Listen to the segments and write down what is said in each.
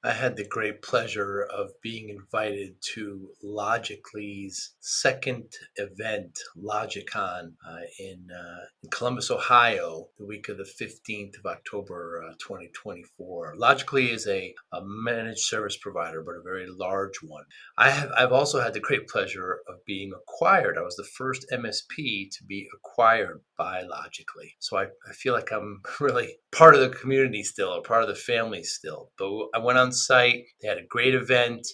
I had the great pleasure of being invited to Logically's second event, LogicCon, in Columbus, Ohio, the week of the 15th of October, 2024. Logically is a managed service provider, but a very large one. I've also had the great pleasure of being acquired. I was the first MSP to be acquired by Logically. So I feel like I'm really part of the community still, a part of the family still. But I went on site. They had a great event.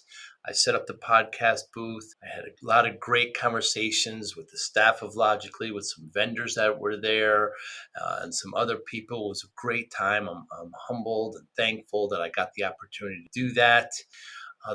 I set up the podcast booth. I had a lot of great conversations with the staff of Logically, with some vendors that were there, and some other people. It was a great time. I'm humbled and thankful that I got the opportunity to do that.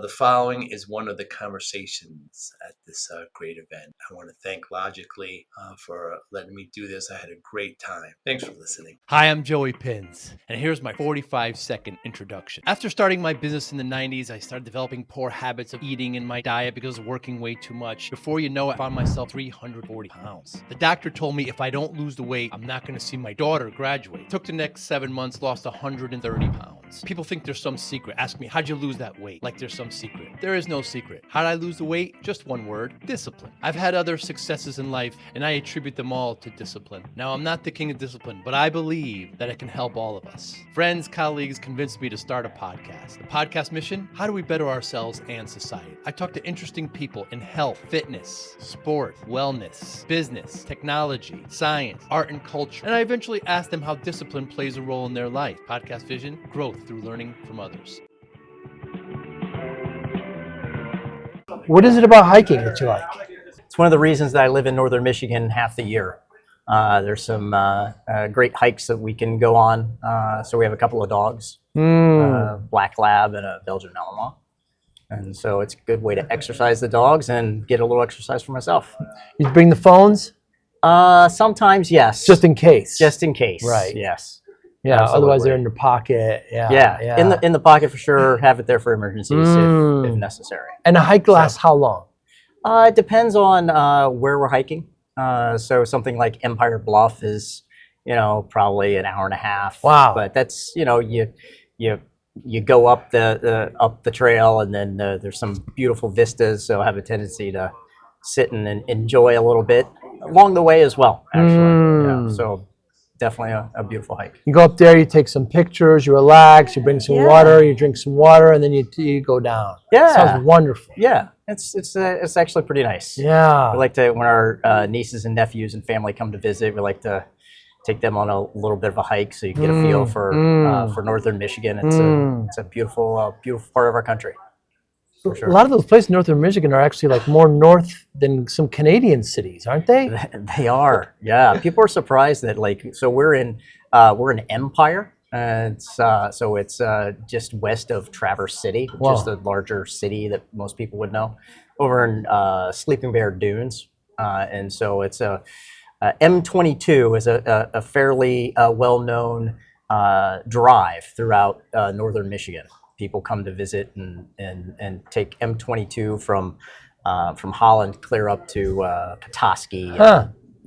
The following is one of the conversations at this great event. I want to thank Logically for letting me do this. I had a great time. Thanks for listening. Hi, I'm Joey Pinz, and here's my 45-second introduction. After starting my business in the 90s, I started developing poor habits of eating in my diet because of working way too much. Before you know it, I found myself 340 pounds. The doctor told me if I don't lose the weight, I'm not going to see my daughter graduate. Took the next 7 months, lost 130 pounds. People think there's some secret. Ask me, how'd you lose that weight? Like there's some secret. There is no secret. How'd I lose the weight? Just one word, discipline. I've had other successes in life, and I attribute them all to discipline. Now, I'm not the king of discipline, but I believe that it can help all of us. Friends, colleagues convinced me to start a podcast. The podcast mission? How do we better ourselves and society? I talk to interesting people in health, fitness, sport, wellness, business, technology, science, art, and culture. And I eventually ask them how discipline plays a role in their life. Podcast vision, growth through learning from others. What is it about hiking that you like? It's one of the reasons that I live in northern Michigan half the year. There's some great hikes that we can go on. So we have a couple of dogs, Black Lab and a Belgian Malinois. And so it's a good way to exercise the dogs and get a little exercise for myself. You bring the phones? Sometimes, yes. Just in case. Just in case. Right. Yes. Yeah. Absolutely. Otherwise, they're in your pocket. Yeah. Yeah. In the pocket for sure. Have it there for emergencies if necessary. And a hike lasts how long? It depends on where we're hiking. So something like Empire Bluff is, probably an hour and a half. Wow. But that's, you go up the trail, and then there's some beautiful vistas. So I have a tendency to sit and enjoy a little bit along the way as well. Actually, yeah. So definitely a beautiful hike. You go up there, you take some pictures, you relax, you bring some water, you drink some water, and then you go down. Yeah. Sounds wonderful. Yeah. It's actually pretty nice. Yeah. We like to, when our nieces and nephews and family come to visit, we like to take them on a little bit of a hike so you get a feel for northern Michigan. It's a beautiful part of our country. For sure. A lot of those places in northern Michigan are actually like more north than some Canadian cities, aren't they? They are. Yeah. People are surprised that we're in Empire. And so it's just west of Traverse City, which is the larger city that most people would know, over in Sleeping Bear Dunes. And so it's M22 is a fairly well-known drive throughout northern Michigan. People come to visit and take M22 from Holland clear up to Petoskey.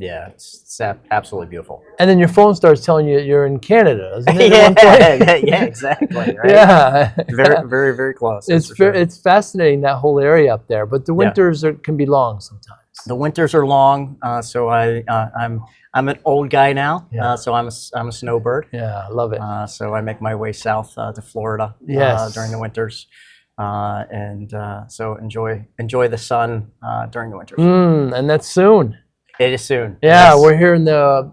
Yeah, it's absolutely beautiful. And then your phone starts telling you you're in Canada, isn't it? Yeah, exactly. Right? Yeah. Very, very, very close. It's fascinating, that whole area up there, but the winters can be long sometimes. The winters are long, so I'm an old guy now, so I'm a snowbird. Yeah, I love it. So I make my way south to Florida during the winters, and so enjoy the sun during the winters. And that's soon. It is soon. Yeah, we're here in the,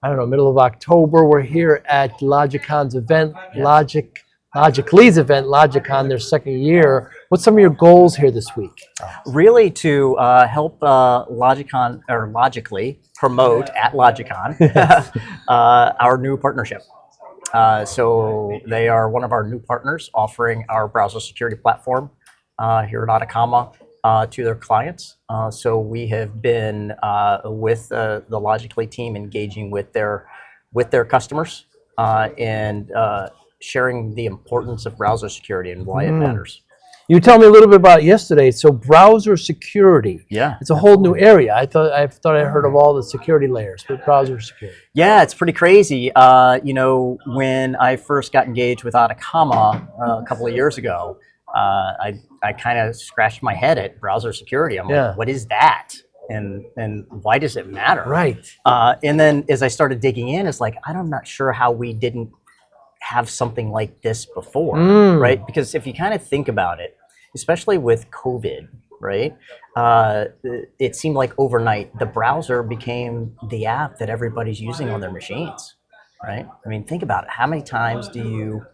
middle of October. We're here at LogicCon's event, Logically's event, LogicCon, their second year. What's some of your goals here this week? Really to help LogicCon, or Logically promote at LogicCon our new partnership. So they are one of our new partners offering our browser security platform here at Atakama to their clients. So we have been with the Logically team engaging with their customers and sharing the importance of browser security and why it matters. You tell me a little bit about it yesterday. So browser security. Yeah. It's a whole new area. I thought I heard of all the security layers, but browser security. Yeah, it's pretty crazy. When I first got engaged with Atakama a couple of years ago, I kind of scratched my head at browser security. I'm like, what is that? And why does it matter? Right. And then as I started digging in, it's like, I'm not sure how we didn't have something like this before, right? Because if you kind of think about it, especially with COVID, right? It seemed like overnight the browser became the app that everybody's using on their machines, right? I mean, think about it. How many times do you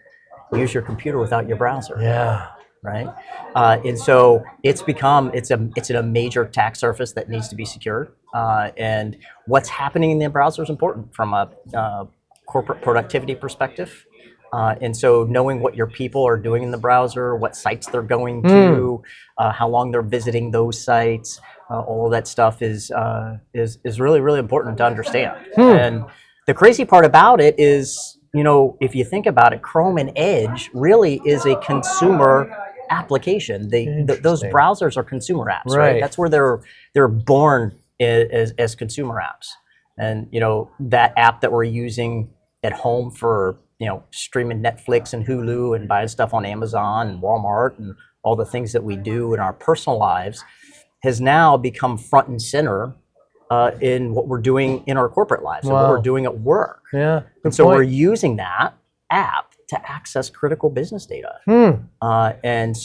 use your computer without your browser? Yeah. Right. And so it's a major attack surface that needs to be secured. And what's happening in the browser is important from a corporate productivity perspective. And so knowing what your people are doing in the browser, what sites they're going to, how long they're visiting those sites, all of that stuff is really, really important to understand. And the crazy part about it is, if you think about it, Chrome and Edge really is a consumer application. Those browsers are consumer apps, right? That's where they're born as consumer apps. And that app that we're using at home for streaming Netflix and Hulu and buying stuff on Amazon and Walmart and all the things that we do in our personal lives has now become front and center in what we're doing in our corporate lives and what we're doing at work. Yeah. And so we're using that app to access critical business data. And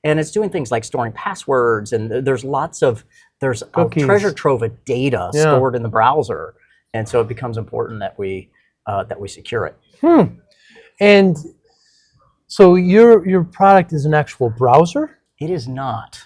it's doing things like storing passwords, and there's a treasure trove of data stored in the browser. And so it becomes important that we secure it. And so your product is an actual browser? It is not.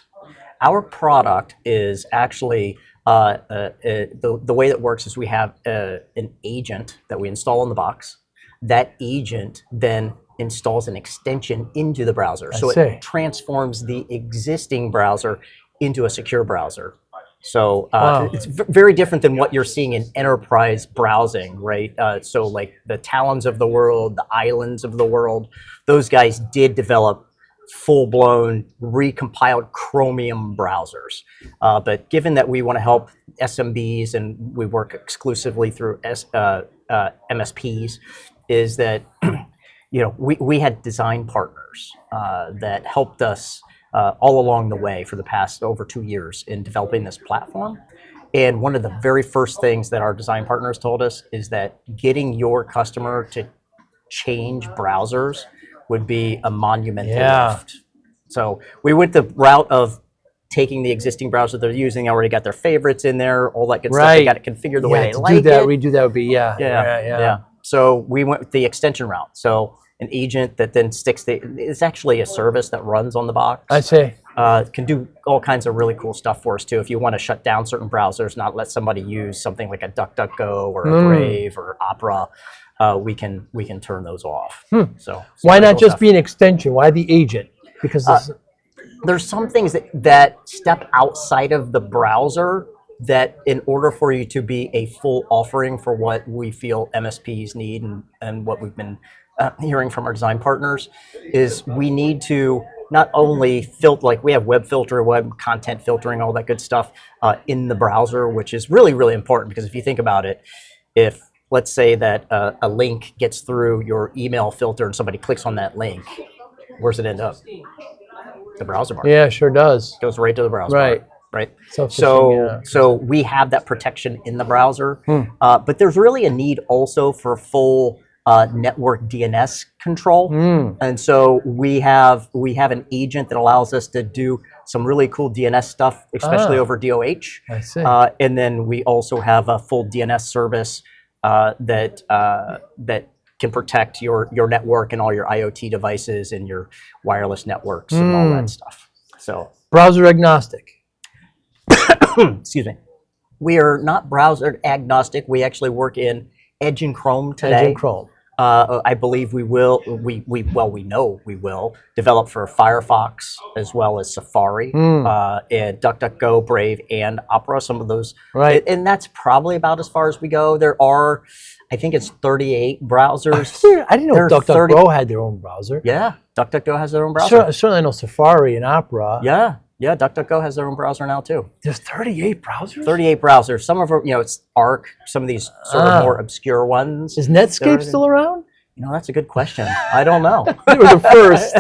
Our product is actually the way that works is we have an agent that we install in the box. That agent then installs an extension into the browser. So it transforms the existing browser into a secure browser. So it's very different than what you're seeing in enterprise browsing, right? So like the Talons of the world, the Islands of the world, those guys did develop full-blown recompiled Chromium browsers. But given that we want to help SMBs and we work exclusively through MSPs, is that we had design partners that helped us all along the way for the past over 2 years in developing this platform. And one of the very first things that our design partners told us is that getting your customer to change browsers would be a monumental lift. So we went the route of taking the existing browser they're using, already got their favorites in there, all that good stuff. They got it configured the way they like it. Redo that would be, So we went with the extension route. So an agent that then it's actually a service that runs on the box. I see. Can do all kinds of really cool stuff for us too. If you want to shut down certain browsers, not let somebody use something like a DuckDuckGo or a Brave or Opera, we can turn those off. So why not just be an extension? Why the agent? Because there's some things that step outside of the browser that in order for you to be a full offering for what we feel MSPs need and what we've been hearing from our design partners is we need to not only filter, like we have web filter, web content filtering, all that good stuff in the browser, which is really, really important because if you think about it, if let's say that a link gets through your email filter and somebody clicks on that link, where's it end up? The browser bar. Yeah, sure does. Goes right to the browser bar. Right. So we have that protection in the browser, but there's really a need also for full network DNS control, and so we have an agent that allows us to do some really cool DNS stuff, especially over DOH. I see. And then we also have a full DNS service that can protect your network and all your IoT devices and your wireless networks and all that stuff. So browser agnostic. Excuse me. We are not browser agnostic. We actually work in Edge and Chrome today. Edge and Chrome. I believe we will. We know we will develop for Firefox as well as Safari, and DuckDuckGo, Brave, and Opera. Some of those, Right. And that's probably about as far as we go. There are, I think it's 38 browsers. I didn't know There are 30 DuckDuckGo had their own browser. Yeah, DuckDuckGo has their own browser. Certainly I know Safari and Opera. Yeah, DuckDuckGo has their own browser now too. There's 38 browsers? 38 browsers. Some of them, it's Arc. Some of these sort of more obscure ones. Is Netscape still around? That's a good question. I don't know. They were the first.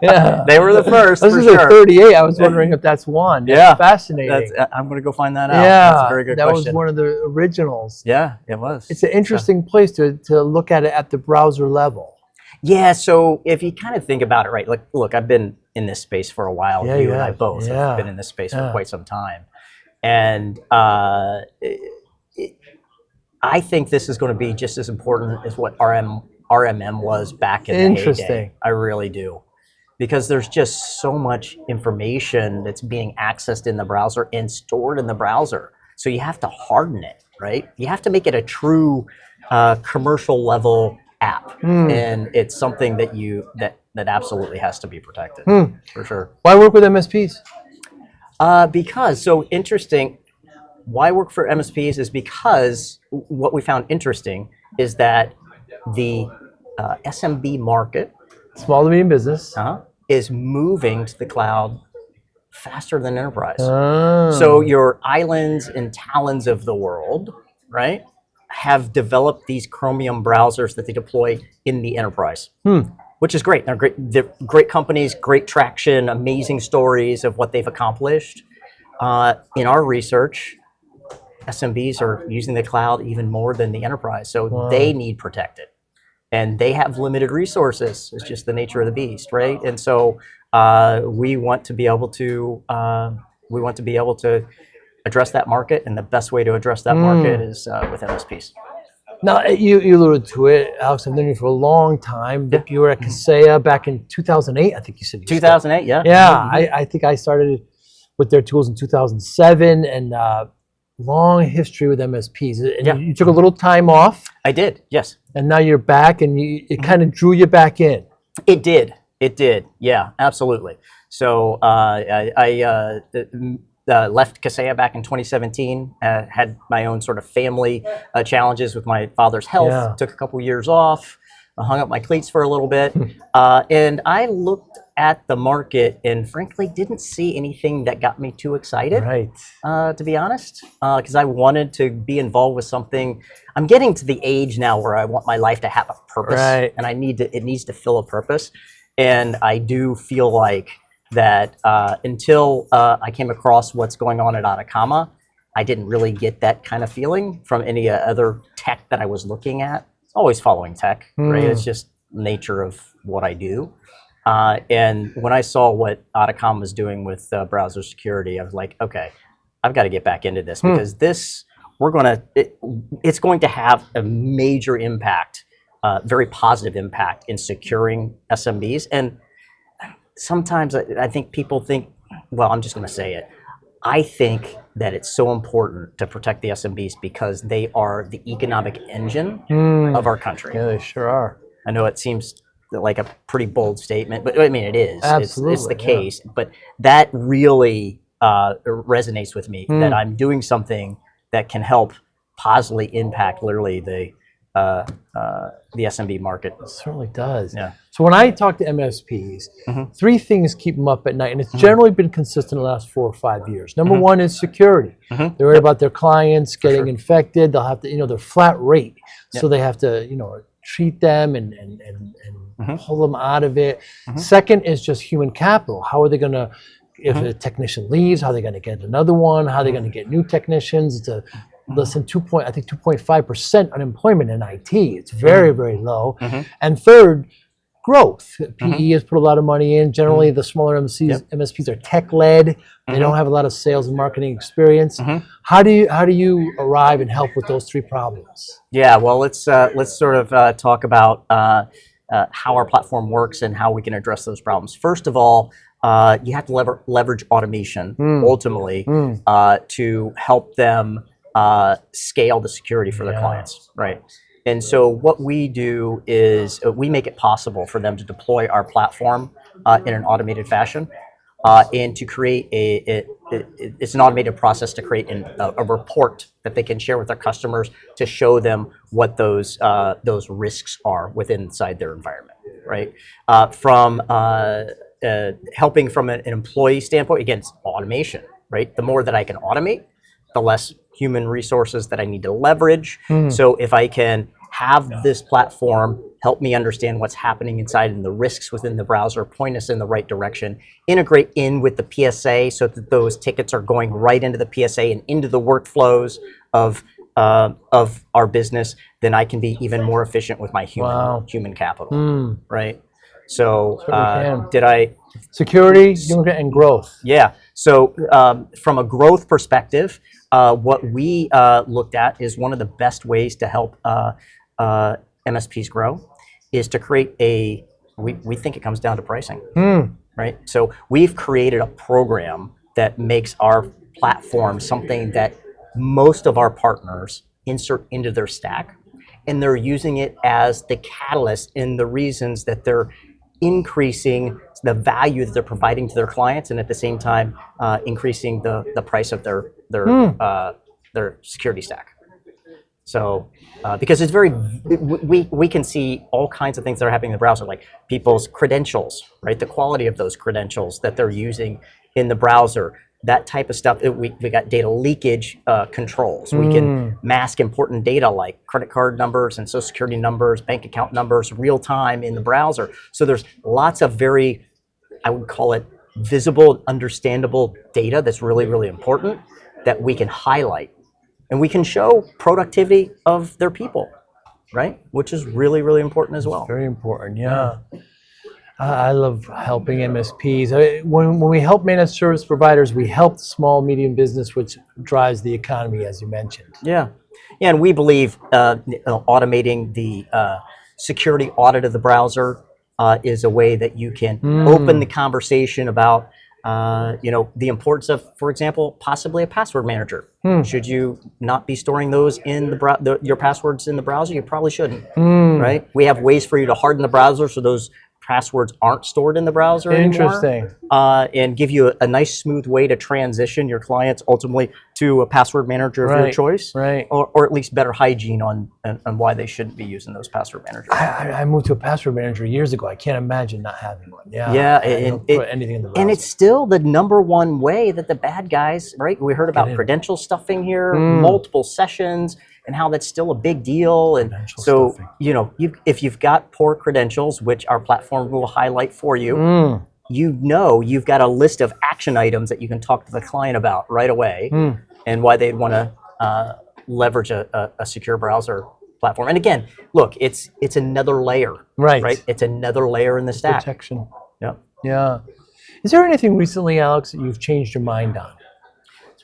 Yeah. They were the first. This for is sure. 38. I was wondering if that's one. That's Yeah. fascinating. I'm going to go find that out. Yeah, That's a very good that question. was one of the originals. Yeah, it was. It's an interesting place to look at it at the browser level. Yeah, so if you kind of think about it, right? Like, look, I've been in this space for a while. Yeah, You you and I have. both Yeah. have been in this space for Yeah. quite some time. And I think this is going to be just as important as what RMM was back in the heyday. Interesting. I really do. Because there's just so much information that's being accessed in the browser and stored in the browser. So you have to harden it, right? You have to make it a true commercial level app. And it's something that that absolutely has to be protected, for sure. Why work with MSPs? Because, so interesting, why work for MSPs is because what we found interesting is that the SMB market Small to medium business. is moving to the cloud faster than enterprise. Oh. So your islands and talons of the world, right, have developed these Chromium browsers that they deploy in the enterprise, which is great. They're great. They're great companies, great traction, amazing stories of what they've accomplished. In our research, SMBs are using the cloud even more than the enterprise, so they need protected. And they have limited resources. It's just the nature of the beast, right? And so we want to be able to address that market, and the best way to address that market is with MSPs. Now, you alluded to it, Alex. I've known you for a long time. You were at Kaseya back in 2008, I think you said. 2008, yeah. Yeah, I think I started with their tools in 2007, and long history with MSPs. And you took a little time off. I did, yes. And now you're back, and it kind of drew you back in. It did. Yeah, absolutely. So I left Kaseya back in 2017. Had my own sort of family challenges with my father's health. Yeah. Took a couple years off. Hung up my cleats for a little bit, and I looked at the market and frankly didn't see anything that got me too excited. Right. To be honest, because I wanted to be involved with something. I'm getting to the age now where I want my life to have a purpose, and it needs to fill a purpose. And I do feel like that until I came across what's going on at Atakama, I didn't really get that kind of feeling from any other tech that I was looking at. Always following tech, right? It's just nature of what I do. And when I saw what Atakama was doing with browser security, I was like, okay, I've got to get back into this because it's going to have a major impact, very positive impact in securing SMBs. And sometimes I think people think, well, I'm just going to say it. I think that it's so important to protect the SMBs because they are the economic engine of our country. Yeah, they sure are. I know it seems like a pretty bold statement, but I mean, it is. Absolutely, it's the case. But that really resonates with me, that I'm doing something that can help positively impact literally the SMB market. It certainly does. Yeah. So when I talk to MSPs, three things keep them up at night, and it's generally been consistent the last 4 or 5 years. Number one is security. They're worried about their clients getting infected. They'll have to, they're flat rate, so they have to, treat them and pull them out of it. Second is just human capital. How are they going to, if a technician leaves, how are they going to get another one? How are they going to get new technicians? It's less than 2.5% unemployment in IT. It's very, very low. And third, growth. PE has put a lot of money in. Generally, the smaller MSPs are tech-led. They don't have a lot of sales and marketing experience. How do you arrive and help with those three problems? Yeah, well, let's sort of talk about how our platform works and how we can address those problems. First of all, you have to leverage automation ultimately to help them scale the security for their clients, right? And so what we do is we make it possible for them to deploy our platform in an automated fashion, and to create it's an automated process to create a report that they can share with their customers to show them what those risks are within inside their environment, right? From helping from an employee standpoint, again, it's automation, right? The more that I can automate, the less human resources that I need to leverage. So if I can have this platform help me understand what's happening inside and the risks within the browser, point us in the right direction, integrate in with the PSA so that those tickets are going right into the PSA and into the workflows of our business, then I can be even more efficient with my human capital, right? So did I? Security and growth. Yeah. So from a growth perspective, what we looked at is one of the best ways to help MSPs grow is to create we think it comes down to pricing, right? So we've created a program that makes our platform something that most of our partners insert into their stack, and they're using it as the catalyst in the reasons that they're increasing the value that they're providing to their clients, and at the same time increasing the price of their security stack. So because it's we can see all kinds of things that are happening in the browser, like people's credentials, right? The quality of those credentials that they're using in the browser, that type of stuff. We got data leakage controls. We can mask important data like credit card numbers and social security numbers, bank account numbers, real time in the browser. So there's lots of very, I would call it visible, understandable data that's really, really important that we can highlight. And we can show productivity of their people, right? Which is really, really important as well. Very important, yeah. I love helping MSPs. When we help managed service providers, we help small, medium business, which drives the economy, as you mentioned. Yeah, and we believe automating the security audit of the browser is a way that you can open the conversation about the importance of, for example, possibly a password manager. Should you not be storing those in your passwords in the browser? You probably shouldn't, right? We have ways for you to harden the browser so those passwords aren't stored in the browser anymore. Interesting. And give you a nice, smooth way to transition your clients ultimately to a password manager of your choice, right? Or at least better hygiene on why they shouldn't be using those password managers. I moved to a password manager years ago. I can't imagine not having one. Yeah, put anything in the browser. And it's still the number one way that the bad guys, right? We heard about credential stuffing here, multiple sessions, and how that's still a big deal. And so, stuffing. If you've got poor credentials, which our platform will highlight for you, you've got a list of action items that you can talk to the client about right away, and why they'd want to leverage a secure browser platform. And again, look, it's another layer, right? It's another layer in the stack. Protection. Yeah. Is there anything recently, Alex, that you've changed your mind on?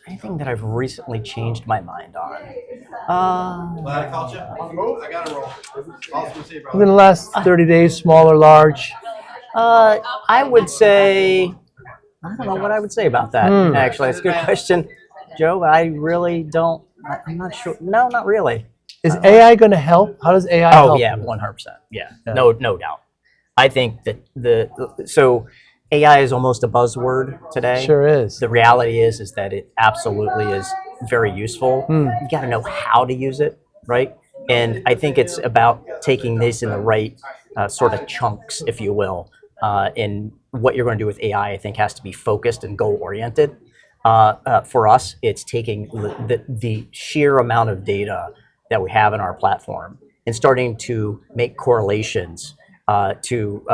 Anything that I've recently changed my mind on? Glad I caught you. I got to roll. Within the last 30 days, small or large? I would say, I don't know what I would say about that, actually. It's a good question, Joe. I really don't, I'm not sure. No, not really. Is AI going to help? How does AI help? Oh, yeah, 100%. Yeah, no doubt. I think that so AI is almost a buzzword today. Sure is. The reality is that it absolutely is very useful. You got to know how to use it, right? And I think it's about taking this in the right sort of chunks, if you will. And what you're going to do with AI, I think, has to be focused and goal-oriented. For us, it's taking the sheer amount of data that we have in our platform and starting to make correlations to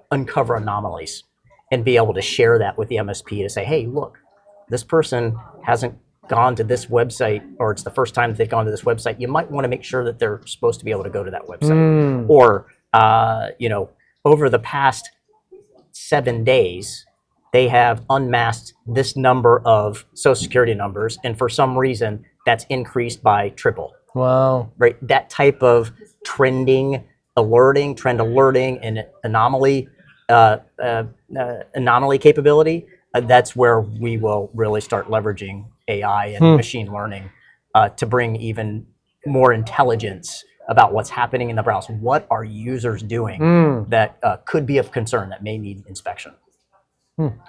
uncover anomalies and be able to share that with the MSP to say, hey, look, this person hasn't gone to this website, or it's the first time that they've gone to this website. You might want to make sure that they're supposed to be able to go to that website. Or, over the past 7 days, they have unmasked this number of social security numbers, and for some reason, that's increased by triple. Wow. Right? That type of trend alerting, and anomaly capability, that's where we will really start leveraging AI and machine learning to bring even more intelligence about what's happening in the browser. What are users doing that could be of concern, that may need inspection?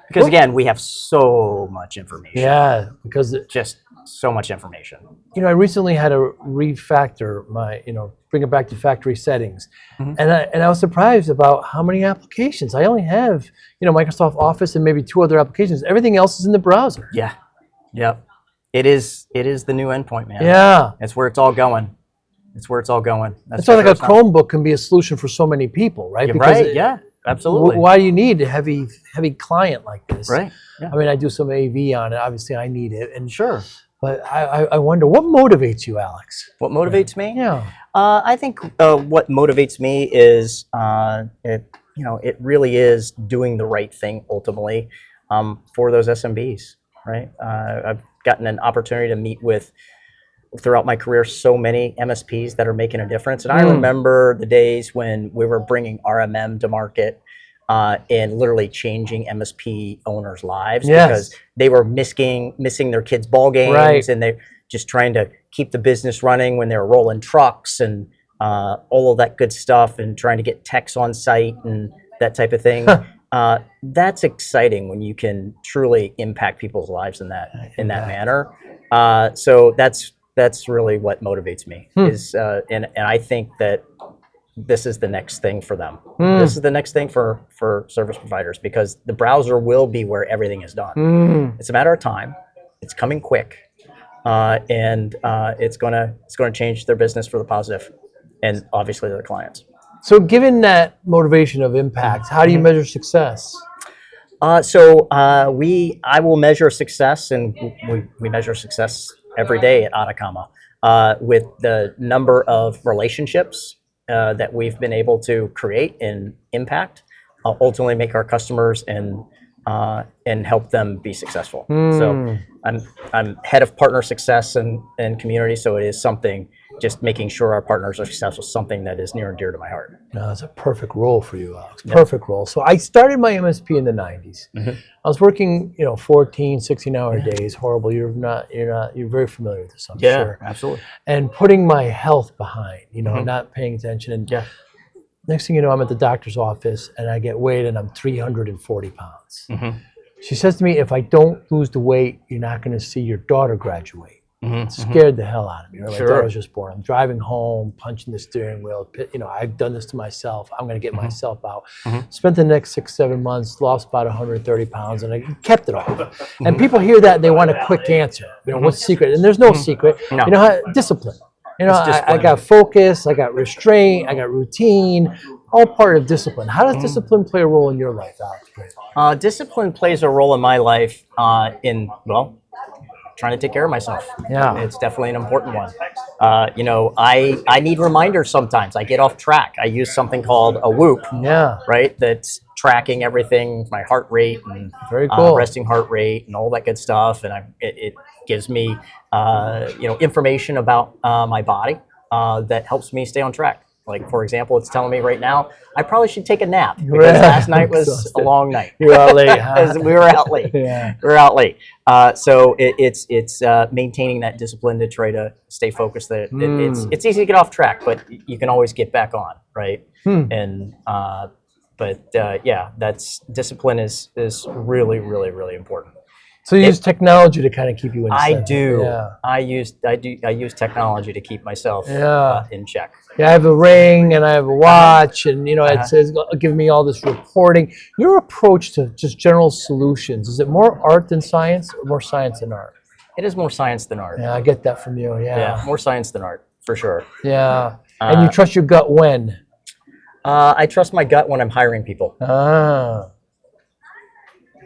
Because again, we have so much information. Yeah, because Just so much information. I recently had to refactor my, bring it back to factory settings, and I was surprised about how many applications I only have. Microsoft Office and maybe 2 other applications. Everything else is in the browser. Yeah. Yep. It is the new endpoint, man. Yeah. It's where it's all going. It's where it's all going. That's why like a Chromebook can be a solution for so many people, right? Yeah, Because right. Yeah. Absolutely. Why do you need a heavy client like this? Right. Yeah. I mean, I do some AV on it. Obviously, I need it, and Sure. But I wonder what motivates you, Alex. What motivates me? Yeah. I think what motivates me is it really is doing the right thing ultimately for those SMBs, right? I've gotten an opportunity to meet with, throughout my career, so many MSPs that are making a difference. And I remember the days when we were bringing RMM to market and literally changing MSP owners' lives because they were missing their kids' ball games, and they just trying to keep the business running when they were rolling trucks and all of that good stuff, and trying to get techs on site and that type of thing. That's exciting when you can truly impact people's lives in that manner. So that's really what motivates me. Is and I think that this is the next thing for them. This is the next thing for service providers, because the browser will be where everything is done. It's a matter of time. It's coming quick, and it's gonna change their business for the positive, and obviously their clients. So, given that motivation of impact, how do you measure success? I will measure success, and we measure success every day at Atakama with the number of relationships that we've been able to create and impact, ultimately make our customers and help them be successful. So I'm head of partner success and community, so it is something, just making sure our partners are successful, something that is near and dear to my heart. No, that's a perfect role for you, Alex. Perfect role. So I started my MSP in the 90s. I was working, 14, 16-hour days. Horrible. You're very familiar with this, I'm sure. Absolutely. And putting my health behind, not paying attention. And next thing you know, I'm at the doctor's office and I get weighed and I'm 340 pounds. She says to me, if I don't lose the weight, you're not going to see your daughter graduate. It scared the hell out of me. My daughter was just born. I'm driving home, punching the steering wheel. I've done this to myself. I'm going to get myself out. Spent the next 6-7 months, lost about 130 pounds, and I kept it off. And people hear that, they want a quick answer. What's the secret? And there's no secret. No. Discipline. I got focus, I got restraint, I got routine, all part of discipline. How does discipline play a role in your life, Alex? Discipline plays a role in my life trying to take care of myself. Yeah. It's definitely an important one. I need reminders sometimes. I get off track. I use something called a Whoop. Right? That's tracking everything, my heart rate and very cool. Resting heart rate and all that good stuff. And it gives me, information about my body that helps me stay on track. Like, for example, it's telling me right now, I probably should take a nap because last night was a long night. You were out late, huh? We were out late. We were out late. So it's maintaining that discipline to try to stay focused. It's easy to get off track, but you can always get back on, right? And that's discipline is really, really, really important. So you use technology to kind of keep you in I sync. do. Yeah. I use technology to keep myself in check. Yeah, I have a ring and I have a watch, and it says give me all this reporting. Your approach to just general solutions, is it more art than science, or more science than art? It is more science than art. Yeah, I get that from you. Yeah, more science than art for sure. Yeah, and you trust your gut when? I trust my gut when I'm hiring people.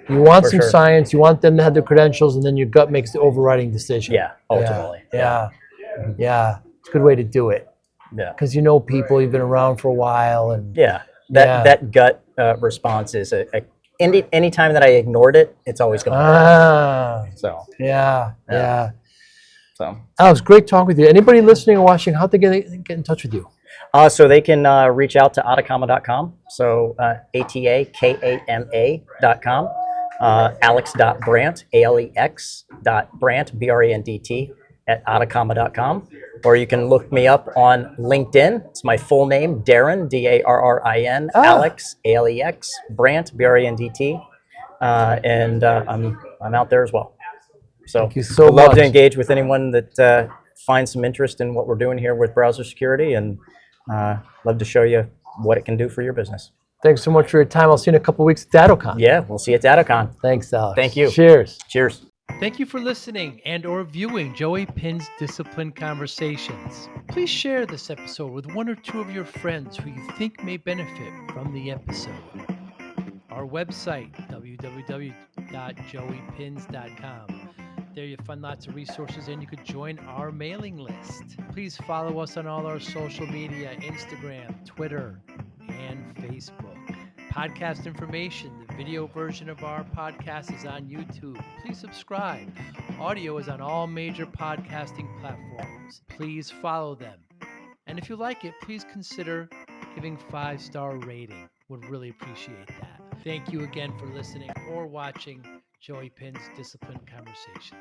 You want some science, you want them to have their credentials, and then your gut makes the overriding decision. Yeah, ultimately. Yeah. It's a good way to do it. Yeah. Because you know people, you've been around for a while. And that gut response is any time that I ignored it, it's always going So. Yeah. So. Alex, great talking with you. Anybody listening or watching, how'd they get in touch with you? So they can reach out to atakama.com. So atakama.com. Alex.Brandt, Alex.Brandt, Brandt, at atakama.com. or you can look me up on LinkedIn. It's my full name, Darrin, Darrin, Alex, Alex, Brandt, Brandt, and I'm out there as well. So Thank you so I'd love much. to engage with anyone that finds some interest in what we're doing here with browser security, and love to show you what it can do for your business. Thanks so much for your time. I'll see you in a couple weeks at DattoCon. Yeah, we'll see you at Atakama. Thanks, Alex. Thank you. Cheers. Cheers. Thank you for listening and or viewing Joey Pinz Discipline Conversations. Please share this episode with one or two of your friends who you think may benefit from the episode. Our website, www.joeypinz.com. There you'll find lots of resources and you could join our mailing list. Please follow us on all our social media, Instagram, Twitter, and Facebook. Podcast information, the video version of our podcast is on YouTube. Please subscribe. Audio is on all major podcasting platforms. Please follow them. And if you like it, please consider giving 5-star rating. Would really appreciate that. Thank you again for listening or watching Joey Pinz Discipline Conversations.